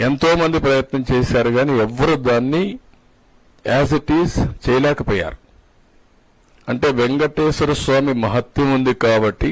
ఎంతో మంది ప్రయత్నం చేశారు కానీ ఎవ్వరూ దాన్ని యాజ్ ఇట్ ఈజ్ చేయలేకపోయారు. అంటే వెంకటేశ్వర స్వామి మహత్యం ఉంది కాబట్టి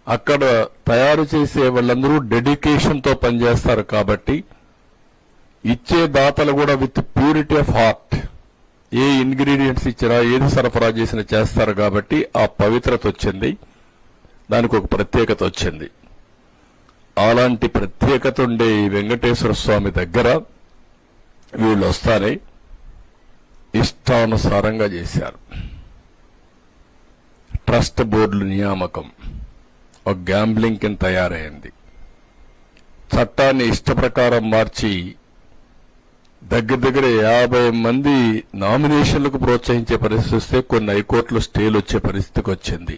అక్కడ తయారు చేసే వాళ్ళందరూ డెడికేషన్తో పనిచేస్తారు కాబట్టి ఇచ్చే దాతలు కూడా with purity of heart A ingredients ఇచ్చినా ఏది సరఫరా చేసినా చేస్తారు కాబట్టి ఆ పవిత్రత వచ్చింది, దానికి ఒక ప్రత్యేకత వచ్చింది. అలాంటి ప్రత్యేకత ఉండే ఈ వెంకటేశ్వర స్వామి దగ్గర వీళ్ళు వస్తానే ఇష్టానుసారంగా చేశారు. ట్రస్ట్ బోర్డుల నియామకం ఒక గ్యాంబ్లింగ్ కింద తయారైంది. చట్టాన్ని ఇష్టప్రకారం మార్చి దగ్గర 50 మంది నామినేషన్లకు ప్రోత్సహించే పరిస్థితి వస్తే కొన్ని హైకోర్టులో స్టేలు వచ్చే పరిస్థితికి వచ్చింది.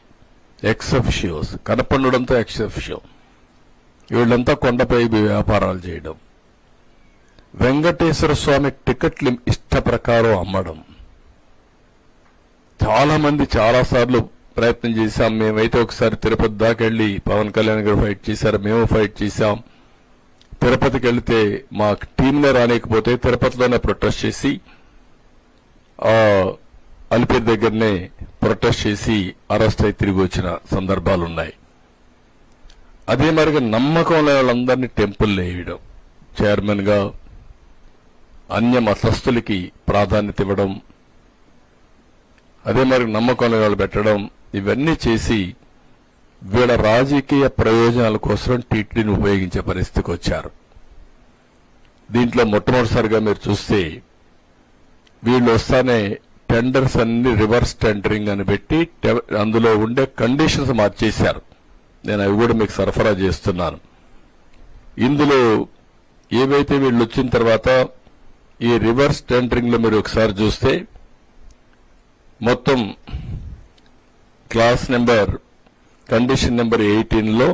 ఎక్సెఫిషియోస్ కనపడడంతో ఎక్సెఫిషియో వీళ్ళంతా కొండపై వ్యాపారాలు చేయడం, వెంకటేశ్వర స్వామి టికెట్లు ఇష్ట ప్రకారం అమ్మడం. చాలా మంది చాలాసార్లు ప్రయత్నం చేశాం. మేమైతే ఒకసారి తిరుపతి దాకా వెళ్లి పవన్ కళ్యాణ్ గారు ఫైట్ చేశారు, మేము ఫైట్ చేశాం. తిరుపతికి వెళితే మా టీంలో రాలేకపోతే తిరుపతిలోనే ప్రొటెస్ట్ చేసి అలిపిరి దగ్గరనే ప్రొటెస్ట్ చేసి అరెస్ట్ అయి తిరిగి వచ్చిన సందర్భాలున్నాయి. అదే మరిగా నమ్మకం లేని వాళ్ళందరినీ టెంపుల్ వేయడం, చైర్మన్ గా అన్య మతస్థులకి ప్రాధాన్యత ఇవ్వడం, అదే మరి నమ్మకం లేని వాళ్ళు పెట్టడం, ఇవన్నీ చేసి వీళ్ళ రాజకీయ ప్రయోజనాల కోసం టీటీడీని ఉపయోగించే పరిస్థితికి వచ్చారు. దీంట్లో మొట్టమొదటిసారిగా మీరు చూస్తే వీళ్ళు వస్తానే టెండర్స్ అన్ని రివర్స్ టెండరింగ్ అని పెట్టి అందులో ఉండే కండిషన్స్ మార్చేశారు. నేను అవి కూడా మీకు సరఫరా చేస్తున్నాను. ఇందులో ఏవైతే వీళ్ళు వచ్చిన తర్వాత ఈ రివర్స్ టెండరింగ్ లో మీరు ఒకసారి చూస్తే మొత్తం క్లాస్ నెంబర్ కండిషన్ నెంబర్ 18లో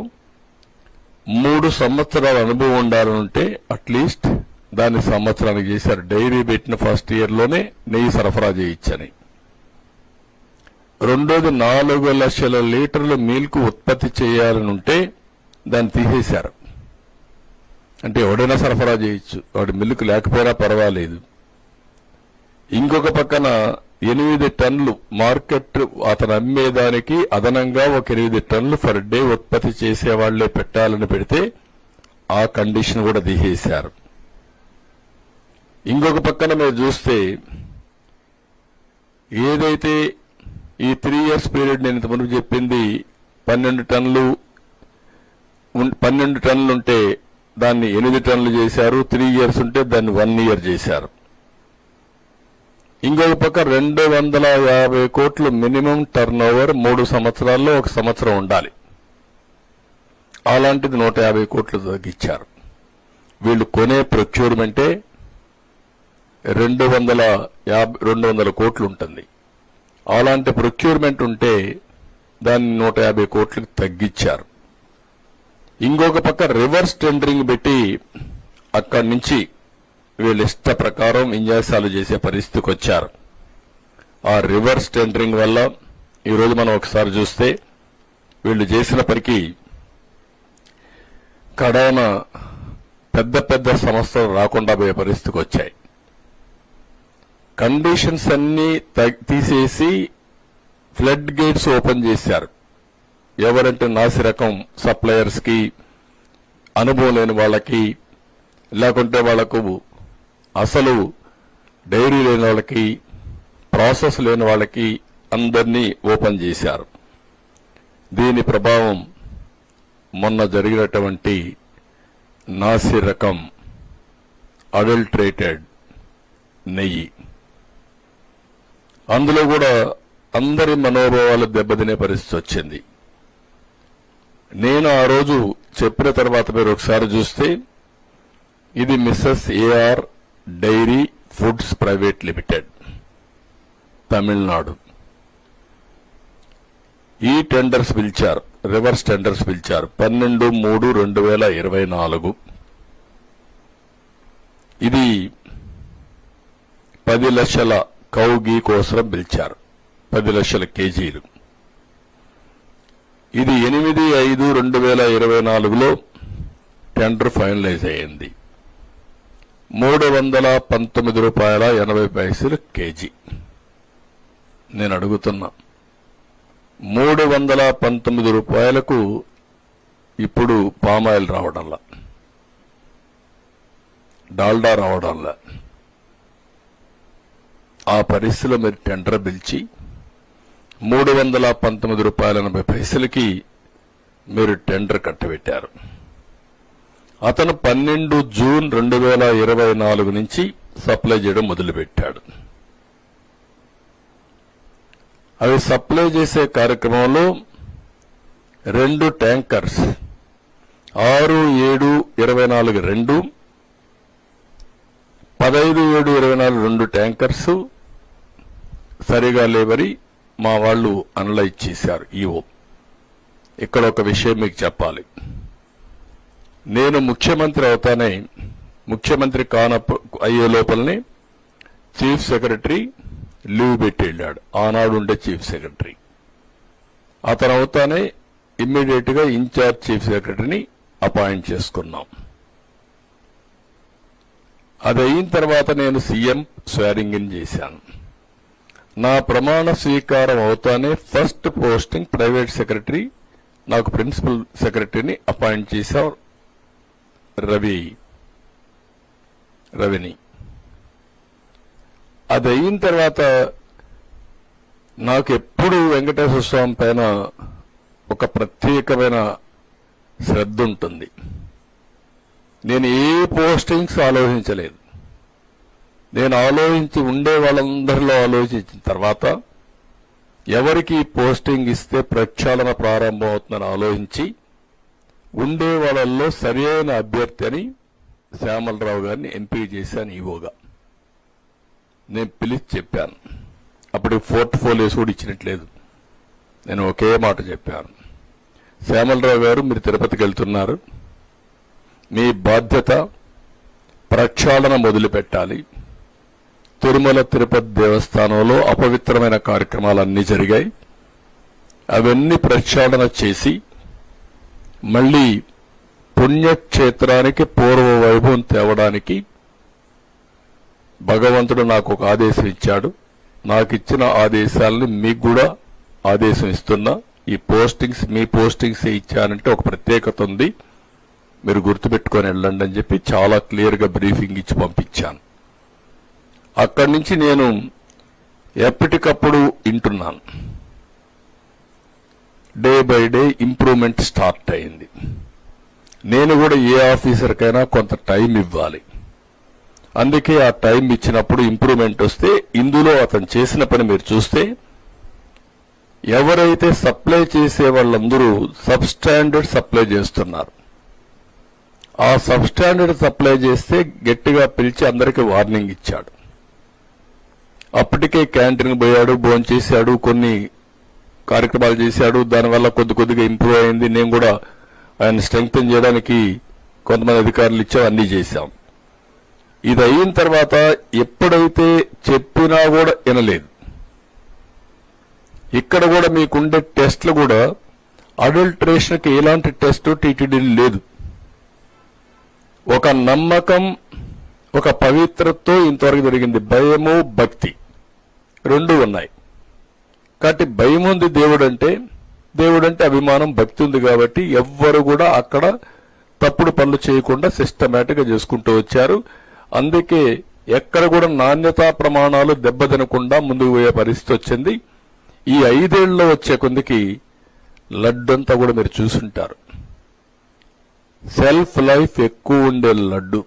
3 సంవత్సరాల అనుభవం ఉండాలంటే అట్లీస్ట్ దాన్ని సంవత్సరానికి చేశారు. డైరీ పెట్టిన ఫస్ట్ ఇయర్ లోనే నెయ్యి సరఫరా చేయొచ్చని. రెండోది 4 లక్షల లీటర్ల మిల్క్ ఉత్పత్తి చేయాలని ఉంటే దాన్ని తీసేశారు. అంటే ఎవడైనా సరఫరా చేయొచ్చు, వాడి మిల్క్ లేకపోయినా పర్వాలేదు. ఇంకొక పక్కన 8 టన్నులు మార్కెట్ అతను అమ్మేదానికి అదనంగా ఒక 8 టన్నులు ఫర్ డే ఉత్పత్తి చేసేవాళ్లే పెట్టాలని పెడితే ఆ కండిషన్ కూడా తీసేశారు. ఇంకొక పక్కన మీరు చూస్తే ఏదైతే ఈ 3 years పీరియడ్ నేను ఇంతకుముందు చెప్పింది 12 టన్నులు ఉంటే దాన్ని 8 టన్నులు చేశారు, 3 years ఉంటే దాన్ని 1 year చేశారు. ఇంకొక పక్క 250 కోట్లు మినిమం టర్న్ ఓవర్ 3 సంవత్సరాల్లో 1 సంవత్సరం ఉండాలి. అలాంటిది 150 కోట్లు తగ్గించారు. వీళ్ళు కొనే ప్రొక్యూర్మెంటే 200 కోట్లు ఉంటుంది. అలాంటి ప్రొక్యూర్మెంట్ ఉంటే దాన్ని 150 కోట్లకు తగ్గించారు. ఇంకొక పక్క రివర్స్ టెండరింగ్ పెట్టి అక్కడి నుంచి వీళ్ళ ఇష్ట ప్రకారం విన్యాసాలు చేసే పరిస్థితికి వచ్చారు. ఆ రివర్స్ టెండరింగ్ వల్ల ఈరోజు మనం ఒకసారి చూస్తే వీళ్ళు చేసిన పనికి కడాన పెద్ద సంస్థలు రాకుండా పోయే పరిస్థితికి వచ్చాయి. కండిషన్స్ అన్ని తీసేసి ఫ్లడ్ గేట్స్ ఓపెన్ చేశారు. ఎవరంటే నాసి రకం సప్లయర్స్ కి, అనుభవం లేని వాళ్ళకి, లేకుంటే వాళ్లకు అసలు డైరీ లేని వాళ్ళకి, ప్రాసెస్ లేని వాళ్ళకి అందరినీ ఓపెన్ చేశారు. దీని ప్రభావం మొన్న జరిగినటువంటి నాసి రకం అడల్ట్రేటెడ్ నెయ్యి, అందులో కూడా అందరి మనోభావాలు దెబ్బతినే పరిస్థితి వచ్చింది. నేను ఆ రోజు చెప్పిన తర్వాత మీరు ఒకసారి చూస్తే ఇది Messrs A R dairy foods private limited, Tamil Nadu. ఈ టెండర్స్ పిలిచారు, రివర్స్ టెండర్స్ పిలిచారు 12/3/2024. ఇది 10 లక్షల కౌ గీ కోసం పిలిచారు, 10 లక్షల కేజీలు. ఇది 8/5/2024లో టెండర్ ఫైనలైజ్ అయింది. ₹319.80 కేజీ. నేను అడుగుతున్నా, ₹319 ఇప్పుడు పామాయిల్ రావడంలా, డాల్డా రావడంలా. ఆ పరిస్థితిలో మీరు టెండర్ పిలిచి ₹319.80 మీరు టెండర్ కట్టబెట్టారు. అతను 12 జూన్ 2024 నుంచి సప్లై చేయడం మొదలుపెట్టాడు. అవి సప్లై చేసే కార్యక్రమంలో 2 ట్యాంకర్స్ 6/7/24 15/7/24 2 ట్యాంకర్స్ సరిగా లేవని మా వాళ్ళు అనలైజ్ చేశారు. ఈవో ఇక్కడ ఒక విషయం మీకు చెప్పాలి. నేను ముఖ్యమంత్రి అవుతానే, ముఖ్యమంత్రి అయ్యే లోపలనే చీఫ్ సెక్రటరీ లీవ్ పెట్టి వెళ్ళాడు. ఆనాడు ఉండే చీఫ్ సెక్రటరీ. అతను అవుతానే ఇమ్మీడియట్ గా ఇన్ఛార్జ్ చీఫ్ సెక్రటరీని అపాయింట్ చేసుకున్నాం. అది అయిన తర్వాత నేను సీఎం స్వేరింగ్ ఇన్ చేశాను. నా ప్రమాణ స్వీకారం అవుతానే ఫస్ట్ పోస్టింగ్ ప్రైవేట్ సెక్రటరీ, నాకు ప్రిన్సిపల్ సెక్రటరీని అపాయింట్ చేశారు రవిని. అది అయిన తర్వాత నాకు ఎప్పుడు వెంకటేశ్వర స్వామి పైన ఒక ప్రత్యేకమైన శ్రద్ధ ఉంటుంది. నేను ఏ పోస్టింగ్స్ ఆలోచించలేదు. నేను ఆలోచించి ఉండే వాళ్ళందరిలో ఆలోచించిన తర్వాత ఎవరికి పోస్టింగ్ ఇస్తే ప్రక్షాళన ప్రారంభం అవుతుందని ఆలోచించి ఉండే వాళ్ళల్లో సరైన అభ్యర్థి అని శ్యామలరావు గారిని ఎంపిక చేశాను ఈవోగా. నేను పిలిచి చెప్పాను. అప్పుడు పోర్ట్ఫోలియోస్ కూడా ఇచ్చినట్లేదు. నేను ఒకే మాట చెప్పాను, శ్యామలరావు గారు మీరు తిరుపతికి వెళ్తున్నారు, మీ బాధ్యత ప్రక్షాళన మొదలు పెట్టాలి. తిరుమల తిరుపతి దేవస్థానంలో అపవిత్రమైన కార్యక్రమాలన్నీ జరిగాయి. అవన్నీ ప్రక్షాళన చేసి మళ్లీ పుణ్యక్షేత్రానికి పూర్వ వైభవం తేవడానికి భగవంతుడు నాకు ఒక ఆదేశం ఇచ్చాడు. నాకు ఇచ్చిన ఆదేశాలని మీకు కూడా ఆదేశం ఇస్తున్నా. ఈ పోస్టింగ్స్ మీ పోస్టింగ్స్ ఇచ్చానంటే ఒక ప్రత్యేకత ఉంది, మీరు గుర్తుపెట్టుకొని వెళ్ళండి అని చెప్పి చాలా క్లియర్ గా బ్రీఫింగ్ ఇచ్చి పంపించాను. అక్కడి నుంచి నేను ఎప్పటికప్పుడు వింటున్నాను. Day by day improvement start అయింది. నేను కూడా ఏ ఆఫీసర్కైనా కొంత టైం ఇవ్వాలి. అందుకే ఆ టైం ఇచ్చినప్పుడు ఇంప్రూవ్మెంట్ వస్తే, ఇందులో అతను చేసిన పని మీరు చూస్తే, ఎవరైతే సప్లై చేసే వాళ్ళందరూ సబ్ స్టాండర్డ్ సప్లై చేస్తున్నారు. ఆ సబ్ స్టాండర్డ్ సప్లై చేస్తే గట్టిగా పిలిచి అందరికీ వార్నింగ్ ఇచ్చాడు. అప్పటికే క్యాంటీన్ పోయాడు, భోంచేశాడు, కొన్ని కార్యక్రమాలు చేశాడు. దానివల్ల కొద్దిగా ఇంప్రూవ్ అయింది. నేను కూడా ఆయన స్ట్రెంగ్తన్ చేయడానికి కొంతమంది అధికారులు ఇచ్చాం, అన్ని చేశాం. ఇది అయిన తర్వాత ఎప్పుడైతే చెప్పినా కూడా వినలేదు. ఇక్కడ కూడా మీకుండే టెస్టులు కూడా అడల్ట్రేషన్కి ఎలాంటి టెస్ట్ టీటీడీ లేదు. ఒక నమ్మకం, ఒక పవిత్రతో ఇంతవరకు జరిగింది. భయము, భక్తి రెండు ఉన్నాయి. కాబట్టి భయం ఉంది దేవుడంటే అభిమానం, భక్తి ఉంది. కాబట్టి ఎవ్వరు కూడా అక్కడ తప్పుడు పనులు చేయకుండా సిస్టమేటిక్ గా చేసుకుంటూ వచ్చారు. అందుకే ఎక్కడ కూడా నాణ్యతా ప్రమాణాలు దెబ్బతినకుండా ముందుకు పోయే పరిస్థితి వచ్చింది. ఈ 5 ఏళ్లలో వచ్చే కొందికి లడ్డంతా కూడా మీరు చూసుంటారు. సెల్ఫ్ లైఫ్ ఎక్కువ ఉండే లడ్డు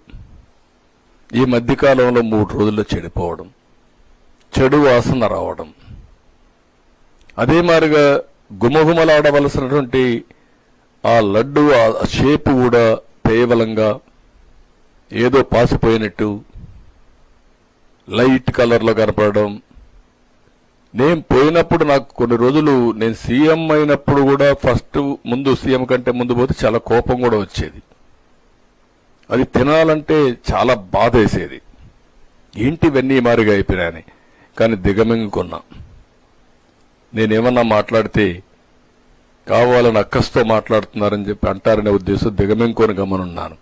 ఈ మధ్యకాలంలో 3 రోజుల్లో చెడిపోవడం, చెడు వాసన రావడం, అదే మాదిరిగా గుమగుమలాడవలసినటువంటి ఆ లడ్డు ఆ షేపు కూడా కేవలంగా ఏదో పాసిపోయినట్టు లైట్ కలర్లో కనపడడం. నేను పోయినప్పుడు నాకు కొన్ని రోజులు, నేను సీఎం అయినప్పుడు కూడా ముందు సీఎం కంటే ముందు పోతే చాలా కోపం కూడా వచ్చేది. అది తినాలంటే చాలా బాధ వేసేది. ఏంటి ఇవన్నీ మారిగా అయిపోయినాయని. కానీ దిగమింగుకున్నా. నేనేమన్నా మాట్లాడితే కావాలని అక్కస్తో మాట్లాడుతున్నారని చెప్పి అంటారనే ఉద్దేశం దిగమింగుకొని గమనున్నాను.